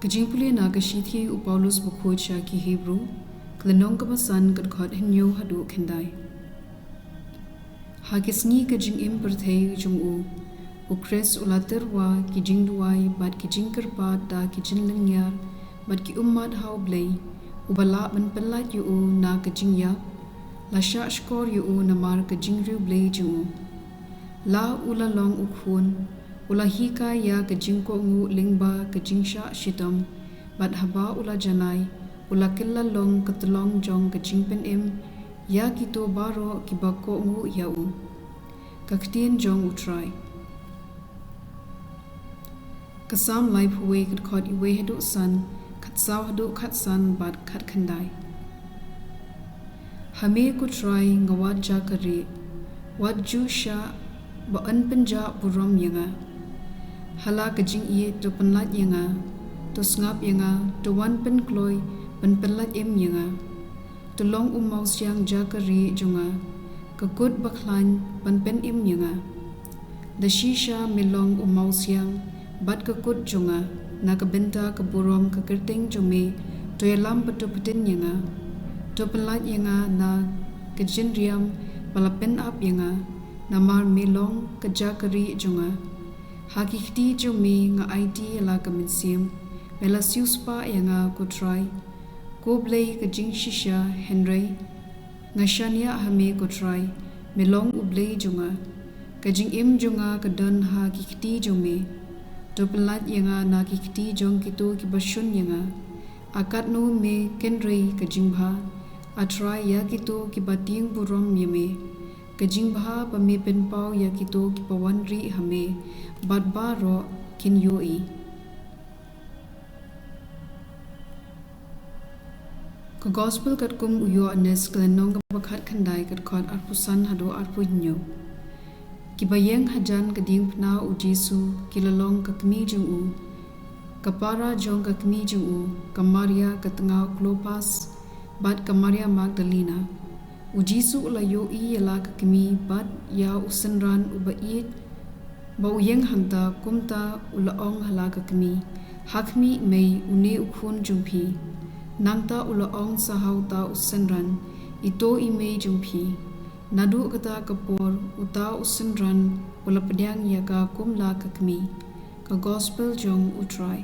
jingpule na shithi u Paulus bukhocha ki Hebrew klenong kamasan khot hinyo hadu khendai hagisni jingim perthei jong u Khrist ulaterwa ki jingduai bat ki jingkerpa da ki jinglong bat ki ummat U Blei ubala ban pelat yu na jingya la sha skor yu namar jingrew Blei ju la ulalong u Khun ula hika ya jingngguh lyngba jingsha shitam bat haba ula janai ula killalong ketelong jong jingpen ya kito baro kibako ngu ya ktien jong Trai kasam life huwe khot iwe hedu san khatsaw hadu khatsan bat khat khandai hame ku Trai ngawat jakari wat ju sha ba an panja buram yanga hala jingngeit to penlat yanga to ngap yanga to wan pen kloi pen penlat yanga to long maus yang jakari jonga kekut baklan pen pen yanga the shisha melong maus yang bat kekut jonga na benta buram kyrteng jome to yalam betu petin yanga to penlat yanga na jinriam palapen up yanga Namar melong jakari jonga hakikti jome nga ID la kaminsim mela siuspa yanga ku Trai U Blei jingshisha Henry ngashania hame ku Trai melong U Blei jonga jingim jonga don hakikti jome to pelat yanga na kikti jong kito kibashun yanga akat no me kenrei jingba a Trai ya kito kibating burom yeme jingba pame pynpaw ya kito kipawanri hame batba ro kin yoi gospel kum uyo anes klenong bakhat khandai khot puson hado arpunyo kibayeng hajan ding pna u Jisu kilalong kmi jung kapara jong kmi jung kamaria katanga klopas bat kamaria magdalena u Jisu la yo la kmi bat ya usenran ubait ba uyeng hangta kumta ulaong hala kmi hakmi mei une ukhun jumpi nangta ulaong sahauta usenran ito imei jumpi nadu kata kapor uta usenran ula pedyang ya ka kumla kmi ka gospel jong Trai